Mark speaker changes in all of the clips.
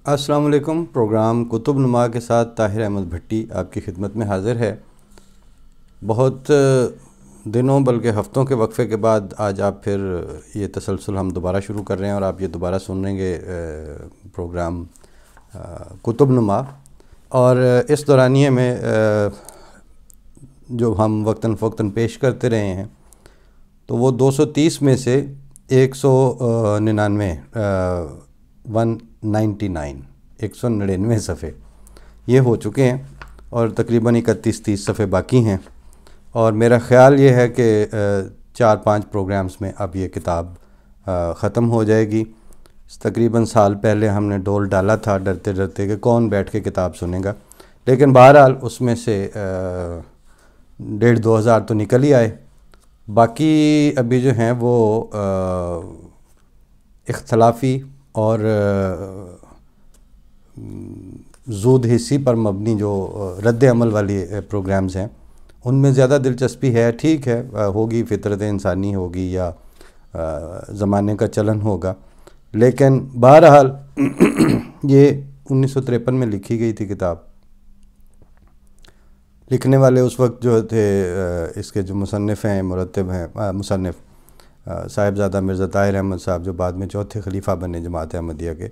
Speaker 1: السلام علیکم۔ پروگرام کتب نما کے ساتھ طاہر احمد بھٹی آپ کی خدمت میں حاضر ہے۔ بہت دنوں بلکہ ہفتوں کے وقفے کے بعد آج آپ پھر یہ تسلسل ہم دوبارہ شروع کر رہے ہیں اور آپ یہ دوبارہ سنیں گے پروگرام کتب نما۔ اور اس دورانیے میں جو ہم وقتاً فوقتاً پیش کرتے رہے ہیں تو وہ 230 میں سے 199 199 صفحے یہ ہو چکے ہیں اور تقریباً 31-30 صفحے باقی ہیں، اور میرا خیال یہ ہے کہ 4-5 پروگرامز میں اب یہ کتاب ختم ہو جائے گی۔ تقریباً سال پہلے ہم نے ڈول ڈالا تھا ڈرتے ڈرتے کہ کون بیٹھ کے کتاب سنے گا، لیکن بہرحال اس میں سے 1,500-2,000 تو نکل ہی آئے۔ باقی ابھی جو ہیں وہ اختلافی اور زود حصی پر مبنی جو رد عمل والی پروگرامز ہیں ان میں زیادہ دلچسپی ہے۔ ٹھیک ہے، ہوگی، فطرت انسانی ہوگی یا زمانے کا چلن ہوگا، لیکن بہرحال یہ 1953 میں لکھی گئی تھی کتاب۔ لکھنے والے اس وقت جو تھے اس کے جو مصنف ہیں، مرتب ہیں، مصنف صاحبزادہ مرزا طاہر احمد صاحب، جو بعد میں چوتھے خلیفہ بنے جماعت احمدیہ کے۔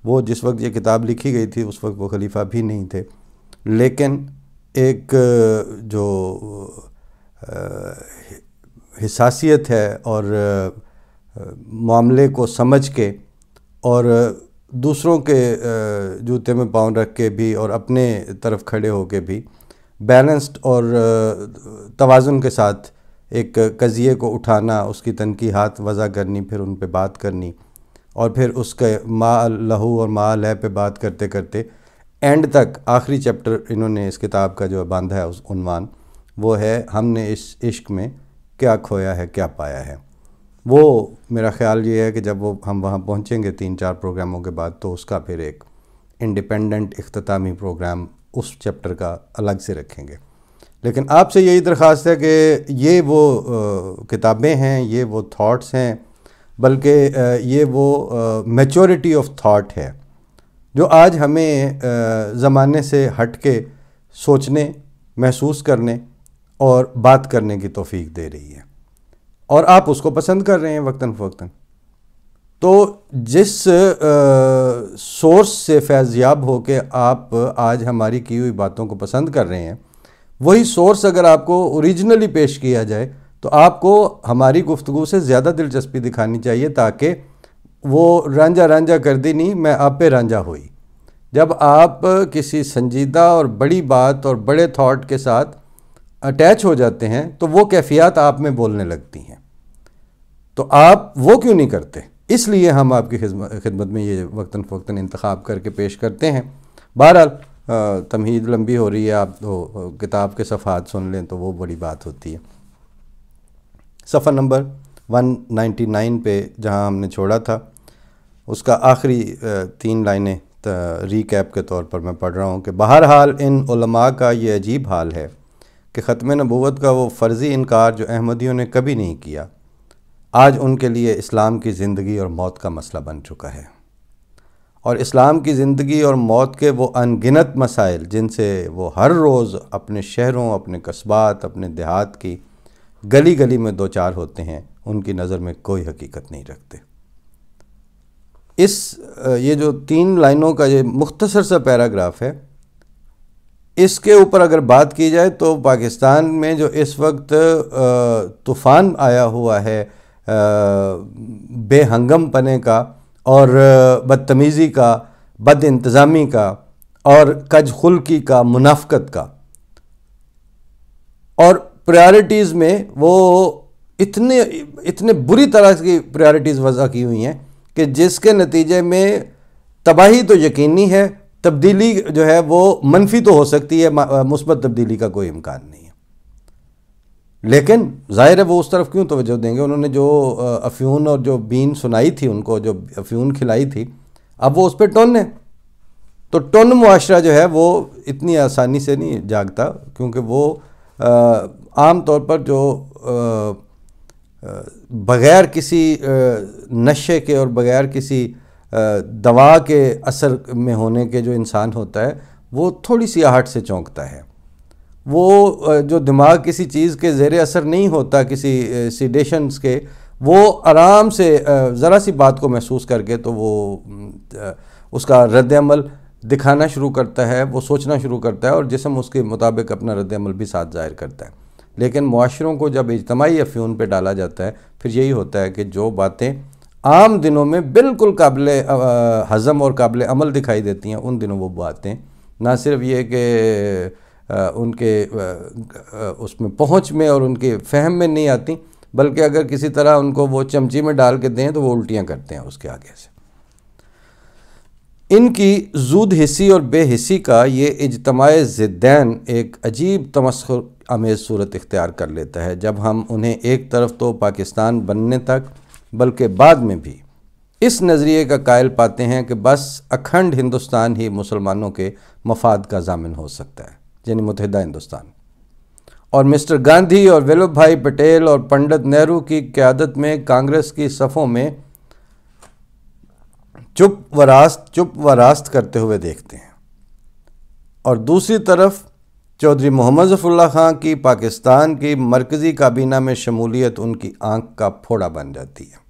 Speaker 1: وہ جس وقت یہ کتاب لکھی گئی تھی اس وقت وہ خلیفہ بھی نہیں تھے، لیکن ایک جو حساسیت ہے اور معاملے کو سمجھ کے اور دوسروں کے جوتے میں پاؤں رکھ کے بھی اور اپنے طرف کھڑے ہو کے بھی بیلنسڈ اور توازن کے ساتھ ایک قضیے کو اٹھانا، اس کی تنقیحات وضع کرنی، پھر ان پہ بات کرنی، اور پھر اس کے ما لہو اور ما لہ پہ بات کرتے کرتے اینڈ تک آخری چیپٹر انہوں نے اس کتاب کا جو باندھا ہے اس عنوان، وہ ہے ہم نے اس عشق میں کیا کھویا ہے کیا پایا ہے۔ وہ میرا خیال یہ ہے کہ جب ہم وہاں پہنچیں گے 3-4 پروگراموں کے بعد تو اس کا پھر ایک انڈیپینڈنٹ اختتامی پروگرام اس چیپٹر کا الگ سے رکھیں گے۔ لیکن آپ سے یہی درخواست ہے کہ یہ وہ کتابیں ہیں، یہ وہ تھاٹس ہیں، بلکہ یہ وہ میچورٹی آف تھاٹ ہے جو آج ہمیں زمانے سے ہٹ کے سوچنے، محسوس کرنے اور بات کرنے کی توفیق دے رہی ہے، اور آپ اس کو پسند کر رہے ہیں وقتاً فوقتاً۔ تو جس سورس سے فیضیاب ہو کے آپ آج ہماری کی ہوئی باتوں کو پسند کر رہے ہیں، وہی سورس اگر آپ کو اوریجنلی پیش کیا جائے تو آپ کو ہماری گفتگو سے زیادہ دلچسپی دکھانی چاہیے، تاکہ وہ رانجھا رانجھا کر دی نہیں میں آپ پہ رانجھا ہوئی۔ جب آپ کسی سنجیدہ اور بڑی بات اور بڑے تھاٹ کے ساتھ اٹیچ ہو جاتے ہیں تو وہ کیفیات آپ میں بولنے لگتی ہیں، تو آپ وہ کیوں نہیں کرتے؟ اس لیے ہم آپ کی خدمت میں یہ وقتاً فوقتاً انتخاب کر کے پیش کرتے ہیں۔ بہرحال تمہید لمبی ہو رہی ہے، آپ تو کتاب کے صفحات سن لیں تو وہ بڑی بات ہوتی ہے۔ صفحہ نمبر 199 پہ جہاں ہم نے چھوڑا تھا اس کا آخری 3 لائنیں ریکیپ کے طور پر میں پڑھ رہا ہوں کہ بہرحال ان علماء کا یہ عجیب حال ہے کہ ختم نبوت کا وہ فرضی انکار جو احمدیوں نے کبھی نہیں کیا، آج ان کے لیے اسلام کی زندگی اور موت کا مسئلہ بن چکا ہے، اور اسلام کی زندگی اور موت کے وہ ان گنت مسائل جن سے وہ ہر روز اپنے شہروں، اپنے قصبات، اپنے دیہات کی گلی گلی میں دوچار ہوتے ہیں، ان کی نظر میں کوئی حقیقت نہیں رکھتے۔ یہ جو 3 لائنوں کا یہ مختصر سا پیراگراف ہے، اس کے اوپر اگر بات کی جائے تو پاکستان میں جو اس وقت طوفان آیا ہوا ہے بے ہنگم پنے کا اور بدتمیزی کا، بد انتظامی کا اور کج خلقی کا، منافقت کا، اور پریارٹیز میں وہ اتنے بری طرح کی پریارٹیز وضع کی ہوئی ہیں کہ جس کے نتیجے میں تباہی تو یقینی ہے، تبدیلی جو ہے وہ منفی تو ہو سکتی ہے، مثبت تبدیلی کا کوئی امکان نہیں ہے۔ لیکن ظاہر ہے وہ اس طرف کیوں توجہ دیں گے؟ انہوں نے جو افیون اور جو بین سنائی تھی، ان کو جو افیون کھلائی تھی، اب وہ اس پہ ٹن ہے۔ تو ٹن معاشرہ جو ہے وہ اتنی آسانی سے نہیں جاگتا، کیونکہ وہ عام طور پر جو بغیر کسی نشے کے اور بغیر کسی دوا کے اثر میں ہونے کے جو انسان ہوتا ہے وہ تھوڑی سی آہٹ سے چونکتا ہے. وہ جو دماغ کسی چیز کے زیر اثر نہیں ہوتا، کسی سیڈیشنز کے، وہ آرام سے ذرا سی بات کو محسوس کر کے تو وہ اس کا رد عمل دکھانا شروع کرتا ہے، وہ سوچنا شروع کرتا ہے اور جسم اس کے مطابق اپنا رد عمل بھی ساتھ ظاہر کرتا ہے. لیکن معاشروں کو جب اجتماعی افیون پہ ڈالا جاتا ہے پھر یہی ہوتا ہے کہ جو باتیں عام دنوں میں بالکل قابل ہضم اور قابل عمل دکھائی دیتی ہیں، ان دنوں وہ باتیں نہ صرف یہ کہ ان کے اس میں پہنچ میں اور ان کے فہم میں نہیں آتی، بلکہ اگر کسی طرح ان کو وہ چمچی میں ڈال کے دیں تو وہ الٹیاں کرتے ہیں اس کے آگے سے. ان کی زود حسی اور بے حسی کا یہ اجتماع ضدین ایک عجیب تمسخر آمیز صورت اختیار کر لیتا ہے جب ہم انہیں ایک طرف تو پاکستان بننے تک بلکہ بعد میں بھی اس نظریے کا قائل پاتے ہیں کہ بس اکھنڈ ہندوستان ہی مسلمانوں کے مفاد کا ضامن ہو سکتا ہے، یعنی متحدہ ہندوستان. اور مسٹر گاندھی اور ولبھ بھائی پٹیل اور پنڈت نہرو کی قیادت میں کانگریس کی صفوں میں چپ و راست کرتے ہوئے دیکھتے ہیں، اور دوسری طرف چودھری محمد ظفر اللہ خان کی پاکستان کی مرکزی کابینہ میں شمولیت ان کی آنکھ کا پھوڑا بن جاتی ہے،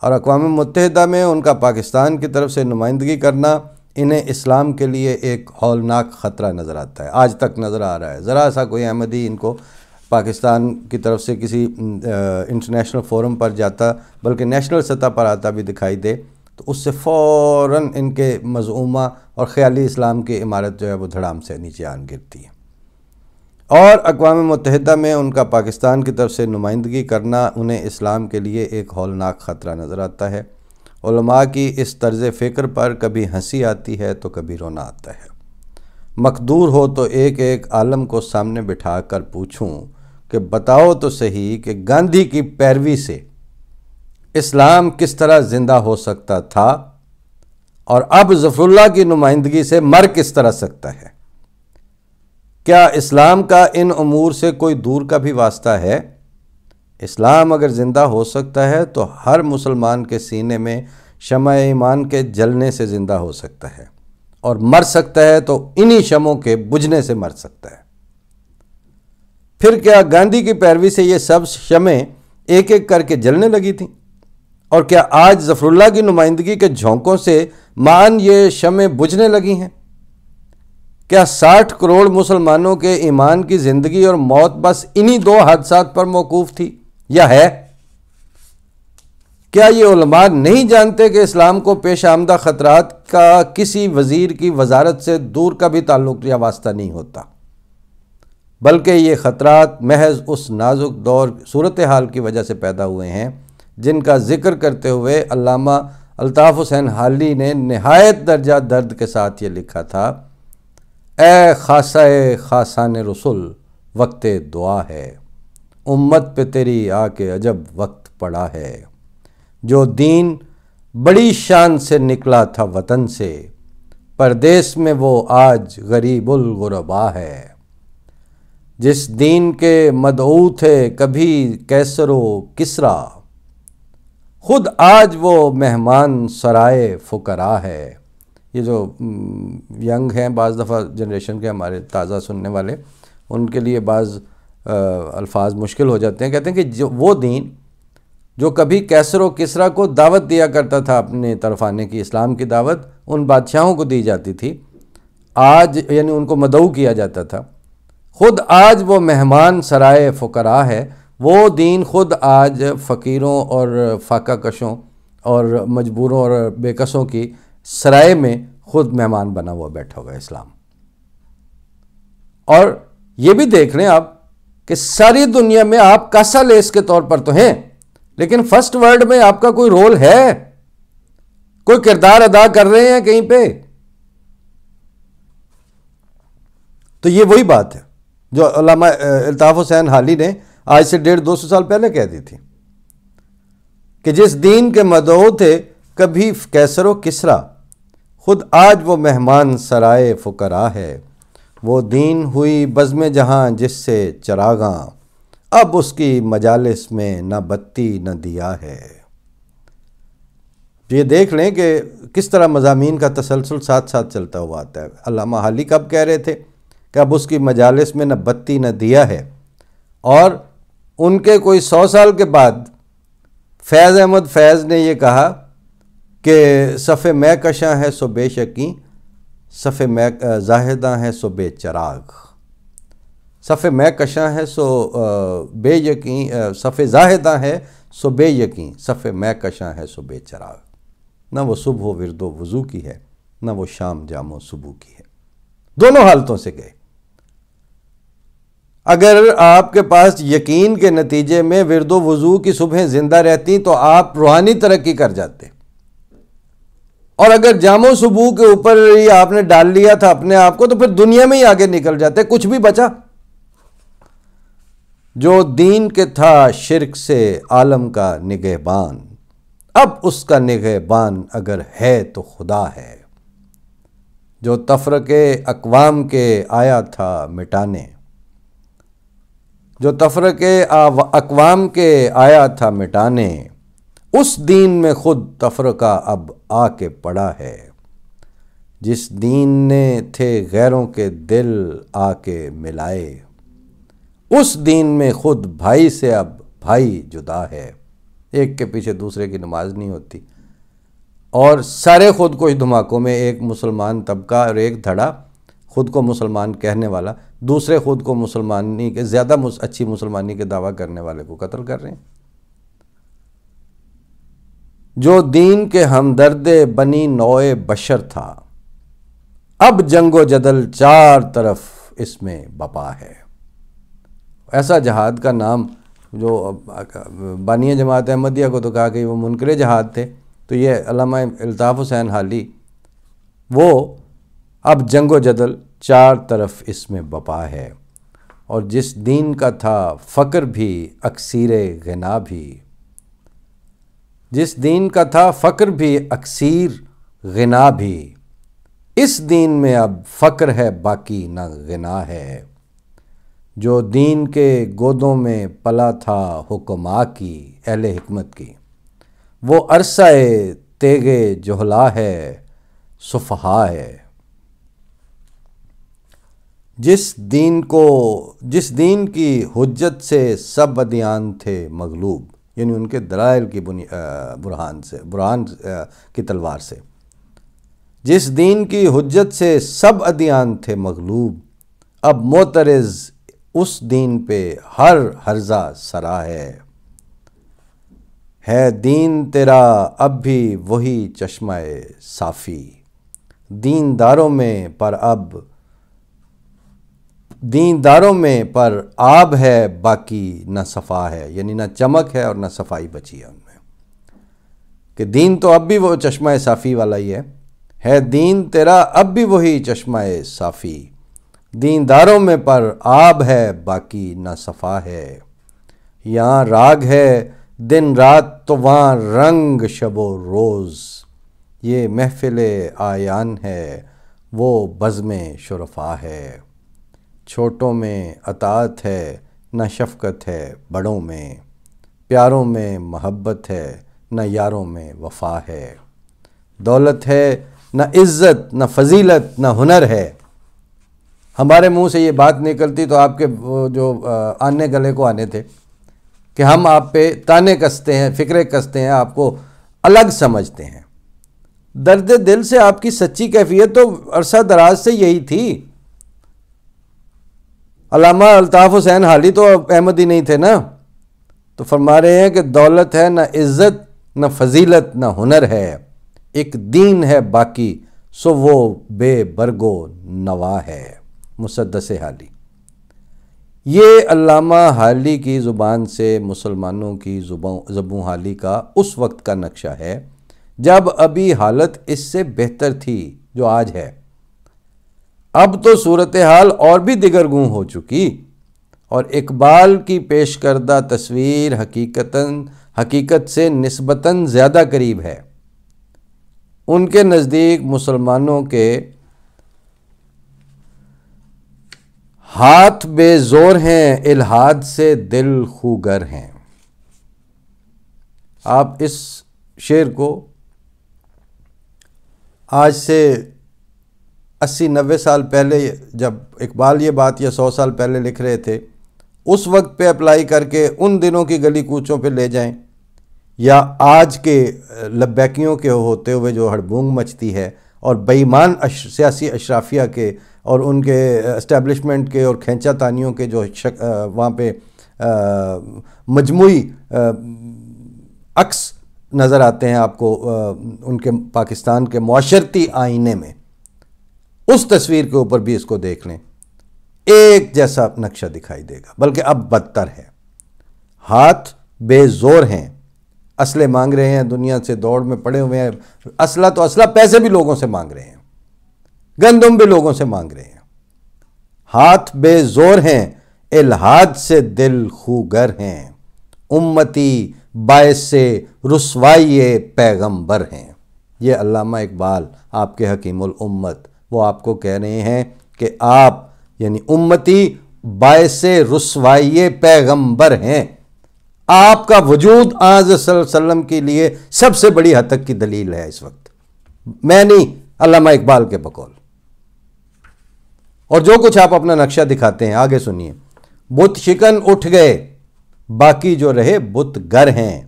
Speaker 1: اور اقوام متحدہ میں ان کا پاکستان کی طرف سے نمائندگی کرنا انہیں اسلام کے لیے ایک ہولناک خطرہ نظر آتا ہے، آج تک نظر آ رہا ہے. ذرا سا کوئی احمدی ان کو پاکستان کی طرف سے کسی انٹرنیشنل فورم پر جاتا بلکہ نیشنل سطح پر آتا بھی دکھائی دے تو اس سے فوراً ان کے مزعومہ اور خیالی اسلام کی عمارت جو ہے وہ دھڑام سے نیچے آن گرتی ہے. اور اقوام متحدہ میں ان کا پاکستان کی طرف سے نمائندگی کرنا انہیں اسلام کے لیے ایک ہولناک خطرہ نظر آتا ہے. علماء کی اس طرز فکر پر کبھی ہنسی آتی ہے تو کبھی رونا آتا ہے. مقدور ہو تو ایک ایک عالم کو سامنے بٹھا کر پوچھوں کہ بتاؤ تو صحیح کہ گاندھی کی پیروی سے اسلام کس طرح زندہ ہو سکتا تھا اور اب ظفر اللہ کی نمائندگی سے مر کس طرح سکتا ہے؟ کیا اسلام کا ان امور سے کوئی دور کا بھی واسطہ ہے؟ اسلام اگر زندہ ہو سکتا ہے تو ہر مسلمان کے سینے میں شمع ایمان کے جلنے سے زندہ ہو سکتا ہے، اور مر سکتا ہے تو انہی شمعوں کے بجھنے سے مر سکتا ہے. پھر کیا گاندھی کی پیروی سے یہ سب شمعیں ایک ایک کر کے جلنے لگی تھیں؟ اور کیا آج ظفر اللہ کی نمائندگی کے جھونکوں سے مان یہ شمعیں بجھنے لگی ہیں؟ کیا 60 کروڑ مسلمانوں کے ایمان کی زندگی اور موت بس انہی 2 حادثات پر موقوف تھی یا ہے؟ کیا یہ علماء نہیں جانتے کہ اسلام کو پیش آمدہ خطرات کا کسی وزیر کی وزارت سے دور کا بھی تعلق یا واسطہ نہیں ہوتا، بلکہ یہ خطرات محض اس نازک دور صورتحال کی وجہ سے پیدا ہوئے ہیں جن کا ذکر کرتے ہوئے علامہ الطاف حسین حالی نے نہایت درجہ درد کے ساتھ یہ لکھا تھا: اے خاصہ خاصان رسول وقت دعا ہے، امت پہ تیری آ کے عجب وقت پڑا ہے. جو دین بڑی شان سے نکلا تھا وطن سے، پردیس میں وہ آج غریب الغربا ہے. جس دین کے مدعو تھے کبھی کیسر و کسریٰ، خود آج وہ مہمان سرائے فقراء ہے. یہ جو ینگ ہیں، بعض دفعہ جنریشن کے ہمارے تازہ سننے والے، ان کے لیے بعض الفاظ مشکل ہو جاتے ہیں. کہتے ہیں کہ وہ دین جو کبھی کیسر و کسریٰ کو دعوت دیا کرتا تھا اپنے طرف آنے کی، اسلام کی دعوت ان بادشاہوں کو دی جاتی تھی، آج یعنی ان کو مدعو کیا جاتا تھا، خود آج وہ مہمان سرائے فقراء ہے. وہ دین خود آج فقیروں اور فاقہ کشوں اور مجبوروں اور بے کسوں کی سرائے میں خود مہمان بنا ہوا بیٹھا ہوگا اسلام. اور یہ بھی دیکھ لیں آپ کہ ساری دنیا میں آپ کاسا لیس کے طور پر تو ہیں، لیکن فرسٹ ورلڈ میں آپ کا کوئی رول ہے، کوئی کردار ادا کر رہے ہیں کہیں پہ؟ تو یہ وہی بات ہے جو علامہ الطاف حسین حالی نے آج سے 150-200 سال پہلے کہہ دی تھی کہ جس دین کے مدعو تھے کبھی کیسر و کسریٰ، خود آج وہ مہمان سرائے فقراء ہے. وہ دین ہوئی بزم جہاں جس سے چراغاں، اب اس کی مجالس میں نہ بتی نہ دیا ہے. یہ دیکھ لیں کہ کس طرح مضامین کا تسلسل ساتھ ساتھ چلتا ہوا آتا ہے۔ علامہ حالی کب کہہ رہے تھے کہ اب اس کی مجالس میں نہ بتی نہ دیا ہے، اور ان کے کوئی 100 سال کے بعد فیض احمد فیض نے یہ کہا کہ صف میں کشاں ہے سو بے شکیں، صف میں زاہداں ہے سو بے چراغ، صف میں کشاں ہے سو بے یقین، صف زاہداں ہے سو بے یقین، صف میں کشاں ہے سو بے چراغ۔ نہ وہ صبح و ورد و وضو کی ہے، نہ وہ شام جام و صبح کی ہے۔ دونوں حالتوں سے گئے۔ اگر آپ کے پاس یقین کے نتیجے میں ورد و وضو کی صبحیں زندہ رہتی تو آپ روحانی ترقی کر جاتے، اور اگر جام و صبح کے اوپر ہی آپ نے ڈال لیا تھا اپنے آپ کو تو پھر دنیا میں ہی آگے نکل جاتے، کچھ بھی بچا۔ جو دین کے تھا شرک سے عالم کا نگہبان، اب اس کا نگہبان اگر ہے تو خدا ہے۔ جو تفرقے اقوام کے آیا تھا مٹانے، جو تفرقے اقوام کے آیا تھا مٹانے، اس دین میں خود تفرقہ اب آ کے پڑا ہے۔ جس دین نے تھے غیروں کے دل آ کے ملائے، اس دین میں خود بھائی سے اب بھائی جدا ہے۔ ایک کے پیچھے دوسرے کی نماز نہیں ہوتی، اور سارے خود کو دھماکوں میں ایک مسلمان طبقہ اور ایک دھڑا خود کو مسلمان کہنے والا دوسرے خود کو مسلمانی کے زیادہ اچھی مسلمانی کے دعویٰ کرنے والے کو قتل کر رہے ہیں۔ جو دین کے ہمدرد بنی نوع بشر تھا، اب جنگ و جدل چار طرف اس میں بپا ہے۔ ایسا جہاد کا نام جو بانیہ جماعت احمدیہ کو تو کہا کہ وہ منکر جہاد تھے، تو یہ علامہ الطاف حسین حالی وہ اب جنگ و جدل چار طرف اس میں بپا ہے، اور جس دین کا تھا فقر بھی اکثیر غنا بھی، جس دین کا تھا فقر بھی اکثیر غنا بھی، اس دین میں اب فقر ہے باقی نہ غنا ہے۔ جو دین کے گودوں میں پلا تھا حکماں کی اہل حکمت کی، وہ عرصہ تیغ جہلا ہے سفہا ہے۔ جس دین کی حجت سے سب ادیان تھے مغلوب، یعنی ان کے دلائل کی برہان کی تلوار سے، جس دین کی حجت سے سب ادیان تھے مغلوب، اب معترض اس دین پہ ہر ہرزہ سرا ہے دین تیرا اب بھی وہی چشمہ صافی، دینداروں میں پر آب ہے باقی نہ صفا ہے، یعنی نہ چمک ہے اور نہ صفائی بچی ہے ان میں، کہ دین تو اب بھی وہ چشمہ صافی والا ہی ہے دین تیرا اب بھی وہی چشمہ صافی، دینداروں میں پر آب ہے باقی نہ صفا ہے۔ یہاں راگ ہے دن رات تو وہاں رنگ شب و روز، یہ محفل آیان ہے وہ بزم شرفا ہے۔ چھوٹوں میں اطاعت ہے نہ شفقت ہے بڑوں میں، پیاروں میں محبت ہے نہ یاروں میں وفا ہے۔ دولت ہے نہ عزت نہ فضیلت نہ ہنر ہے۔ ہمارے منہ سے یہ بات نکلتی تو آپ کے جو آنے گلے کو آنے تھے کہ ہم آپ پہ تانے کستے ہیں، فکرے کستے ہیں، آپ کو الگ سمجھتے ہیں۔ درد دل سے آپ کی سچی کیفیت تو عرصہ دراز سے یہی تھی۔ علامہ الطاف حسین حالی تو احمدی نہیں تھے نا، تو فرما رہے ہیں کہ دولت ہے نہ عزت نہ فضیلت نہ ہنر ہے، ایک دین ہے باقی سو وہ بے برگو نوا ہے۔ مسدس حالی، یہ علامہ حالی کی زبان سے مسلمانوں کی زبوں حالی کا اس وقت کا نقشہ ہے جب ابھی حالت اس سے بہتر تھی جو آج ہے۔ اب تو صورتحال اور بھی دگرگوں ہو چکی، اور اقبال کی پیش کردہ تصویر حقیقت سے نسبتاً زیادہ قریب ہے۔ ان کے نزدیک مسلمانوں کے ہاتھ بے زور ہیں، الحاد سے دل خوگر ہیں۔ آپ اس شعر کو آج سے 80-90 سال پہلے جب اقبال یہ بات یا 100 سال پہلے لکھ رہے تھے، اس وقت پہ اپلائی کر کے ان دنوں کی گلی کوچوں پہ لے جائیں، یا آج کے لبیکیوں کے ہوتے ہوئے جو ہڑبونگ مچتی ہے اور بے ایمان سیاسی اشرافیہ کے اور ان کے اسٹیبلشمنٹ کے اور کھینچا تانیوں کے جو وہاں پہ مجموعی عکس نظر آتے ہیں آپ کو ان کے پاکستان کے معاشرتی آئینے میں، اس تصویر کے اوپر بھی اس کو دیکھ لیں، ایک جیسا نقشہ دکھائی دے گا، بلکہ اب بدتر ہے۔ ہاتھ بے زور ہیں، اسلحے مانگ رہے ہیں، دنیا سے دوڑ میں پڑے ہوئے ہیں، اسلحہ تو اسلحہ، پیسے بھی لوگوں سے مانگ رہے ہیں، گندم بھی لوگوں سے مانگ رہے ہیں۔ ہاتھ بے زور ہیں، الحاد سے دل خوگر ہیں، امتی باعث رسوائی پیغمبر ہیں۔ یہ علامہ اقبال آپ کے حکیم الامت، وہ آپ کو کہہ رہے ہیں کہ آپ یعنی امتی باعث رسوائی پیغمبر ہیں۔ آپ کا وجود آج صلی اللہ علیہ وسلم کے لیے سب سے بڑی حد تک کی دلیل ہے اس وقت، میں نہیں، علامہ اقبال کے بقول۔ اور جو کچھ آپ اپنا نقشہ دکھاتے ہیں، آگے سنیے۔ بت شکن اٹھ گئے، باقی جو رہے بت گر ہیں،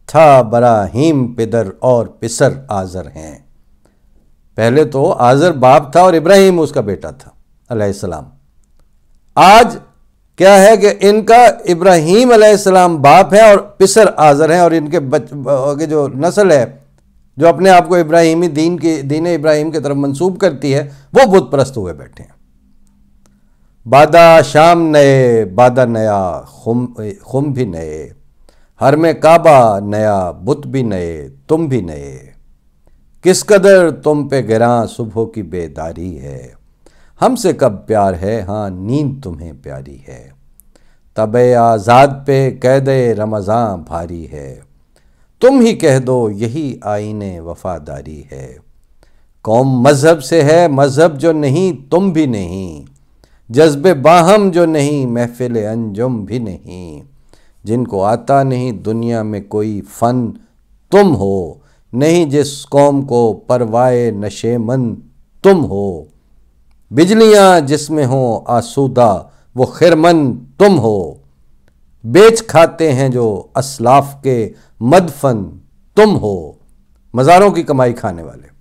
Speaker 1: تھا براہیم پدر اور پسر آزر ہیں۔ پہلے تو آزر باپ تھا اور ابراہیم اس کا بیٹا تھا علیہ السلام۔ آج کیا ہے کہ ان کا ابراہیم علیہ السلام باپ ہے اور پسر آزر ہیں، اور ان کے جو نسل ہے جو اپنے آپ کو ابراہیمی دین ابراہیم کی طرف منسوب کرتی ہے، وہ بت پرست ہوئے بیٹھے ہیں۔ بادہ شام نئے، بادہ نیا، خم بھی نئے، حرم کعبہ نیا، بت بھی نئے، تم بھی نئے۔ کس قدر تم پہ گراں صبح کی بیداری ہے، ہم سے کب پیار ہے، ہاں نیند تمہیں پیاری ہے۔ طبع آزاد پہ قید رمضاں بھاری ہے، تم ہی کہہ دو یہی آئین وفاداری ہے۔ قوم مذہب سے ہے، مذہب جو نہیں تم بھی نہیں، جذب باہم جو نہیں محفل انجم بھی نہیں۔ جن کو آتا نہیں دنیا میں کوئی فن تم ہو، نہیں جس قوم کو پروائے نشے من تم ہو۔ بجلیاں جس میں ہوں آسودہ وہ خرمن تم ہو، بیچ کھاتے ہیں جو اسلاف کے مدفن تم ہو۔ مزاروں کی کمائی کھانے والے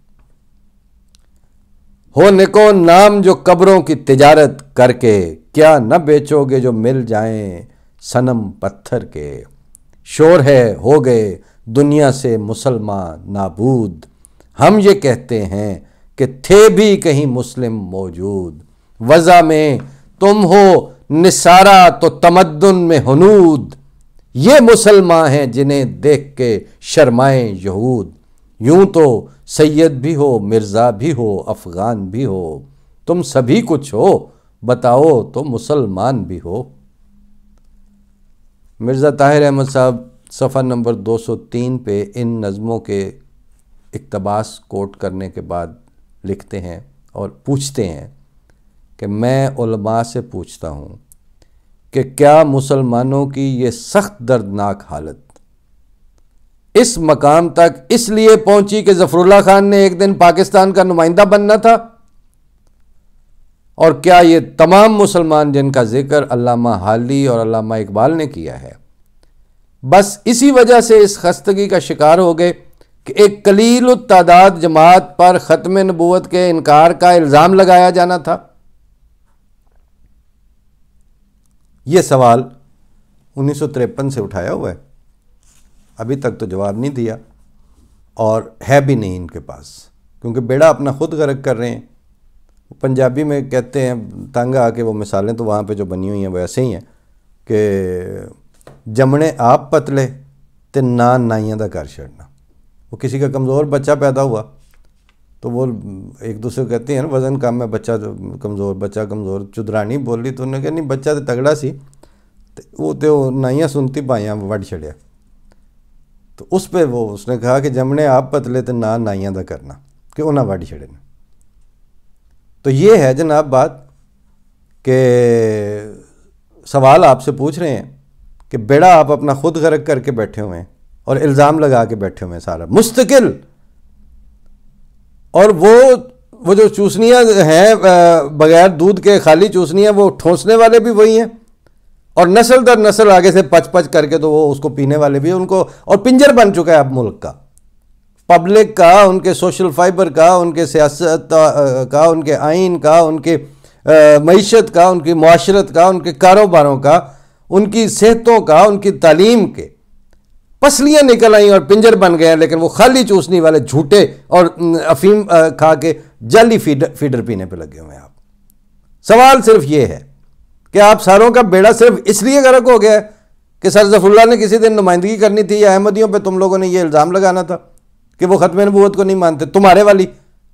Speaker 1: ہو نکو نام جو قبروں کی تجارت کر کے، کیا نہ بیچو گے جو مل جائیں صنم پتھر کے۔ شور ہے ہو گئے دنیا سے مسلمان نابود، ہم یہ کہتے ہیں کہ تھے بھی کہیں مسلم موجود۔ وضع میں تم ہو نثارہ تو تمدن میں ہنود، یہ مسلمان ہیں جنہیں دیکھ کے شرمائیں یہود۔ یوں تو سید بھی ہو مرزا بھی ہو افغان بھی ہو، تم سبھی کچھ ہو بتاؤ تو مسلمان بھی ہو۔ مرزا طاہر احمد صاحب صفحہ نمبر 203 پہ ان نظموں کے اقتباس کوٹ کرنے کے بعد لکھتے ہیں اور پوچھتے ہیں کہ میں علماء سے پوچھتا ہوں کہ کیا مسلمانوں کی یہ سخت دردناک حالت اس مقام تک اس لیے پہنچی کہ ظفر اللہ خان نے ایک دن پاکستان کا نمائندہ بننا تھا؟ اور کیا یہ تمام مسلمان جن کا ذکر علامہ حالی اور علامہ اقبال نے کیا ہے بس اسی وجہ سے اس خستگی کا شکار ہو گئے کہ ایک قلیل التعداد جماعت پر ختم نبوت کے انکار کا الزام لگایا جانا تھا؟ یہ سوال 1953 سے اٹھایا ہوا ہے، ابھی تک تو جواب نہیں دیا، اور ہے بھی نہیں ان کے پاس، کیونکہ بیڑا اپنا خود غرق کر رہے ہیں۔ پنجابی میں کہتے ہیں، تنگ آ کے وہ مثالیں تو وہاں پہ جو بنی ہوئی ہیں وہ ایسے ہی ہیں کہ جمنے آپ پتلے تے نان نائیاں دا کر چھڑنا۔ وہ کسی کا کمزور بچہ پیدا ہوا تو وہ ایک دوسرے کو کہتے ہیں وزن کم ہے، بچہ کمزور، چدرانی بولی تو انہوں نے کہا نہیں بچہ تو تگڑا سی، وہ تو نائیاں سنتی پائیاں وڈ چھڑیا۔ تو اس پہ اس نے کہا کہ جمنے آپ پتلے تے نان نائیاں دا کرنا، کہ انہاں وڈ چھڑے۔ تو یہ ہے جناب بات کہ سوال آپ سے پوچھ رہے ہیں کہ بیڑا آپ اپنا خود غرق کر کے بیٹھے ہوئے ہیں اور الزام لگا کے بیٹھے ہوئے ہیں سارا مستقل۔ اور وہ جو چوسنیاں ہیں بغیر دودھ کے خالی چوسنیاں، وہ ٹھونسنے والے بھی وہی ہیں، اور نسل در نسل آگے سے پچ کر کے تو وہ اس کو پینے والے بھی ان کو، اور پنجر بن چکا ہے اب ملک کا، پبلک کا، ان کے سوشل فائبر کا، ان کے سیاست کا، ان کے آئین کا، ان کے معیشت کا، ان کی معاشرت کا، ان کے کاروباروں کا، ان کی صحتوں کا، ان کی تعلیم کے پسلیاں نکل آئیں اور پنجر بن گئے ہیں، لیکن وہ خالی چوسنی والے جھوٹے اور افیم کھا کے جعلی فیڈر پینے پہ لگے ہوئے ہیں آپ۔ سوال صرف یہ ہے کہ آپ ساروں کا بیڑا صرف اس لیے غرق ہو گیا ہے کہ سر ظفر اللہ نے کسی دن نمائندگی کرنی تھی، یا احمدیوں پہ تم لوگوں نے یہ الزام لگانا تھا کہ وہ ختم نبوت کو نہیں مانتے، تمہارے والی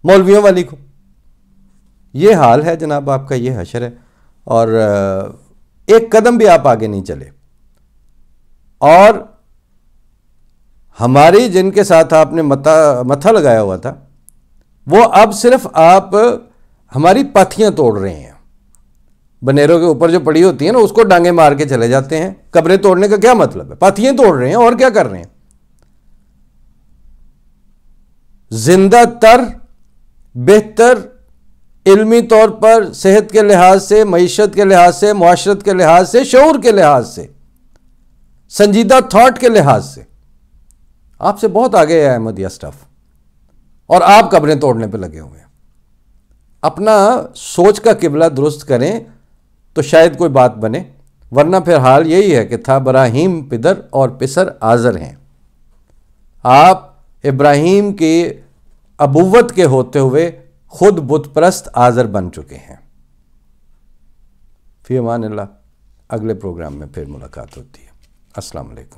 Speaker 1: مولویوں والی کو۔ یہ حال ہے جناب آپ کا، یہ حشر ہے، اور ایک قدم بھی آپ آگے نہیں چلے، اور ہماری جن کے ساتھ آپ نے متھا لگایا ہوا تھا، وہ اب صرف آپ ہماری پاتھیاں توڑ رہے ہیں، بنیروں کے اوپر جو پڑی ہوتی ہیں نا اس کو ڈانگیں مار کے چلے جاتے ہیں۔ قبریں توڑنے کا کیا مطلب ہے؟ پاتھیاں توڑ رہے ہیں، اور کیا کر رہے ہیں؟ زندہ تر، بہتر علمی طور پر، صحت کے لحاظ سے، معیشت کے لحاظ سے، معاشرت کے لحاظ سے، شعور کے لحاظ سے، سنجیدہ تھاٹ کے لحاظ سے آپ سے بہت آگے ہے احمدیہ اسٹاف، اور آپ قبریں توڑنے پہ لگے ہوئے ہیں۔ اپنا سوچ کا قبلہ درست کریں تو شاید کوئی بات بنے، ورنہ پھر حال یہی ہے کہ تھا براہیم پدر اور پسر آزر ہیں۔ آپ ابراہیم کی ابوت کے ہوتے ہوئے خود بت پرست آزر بن چکے ہیں۔ فی امان اللہ، اگلے پروگرام میں پھر ملاقات ہوتی ہے۔ السلام علیکم۔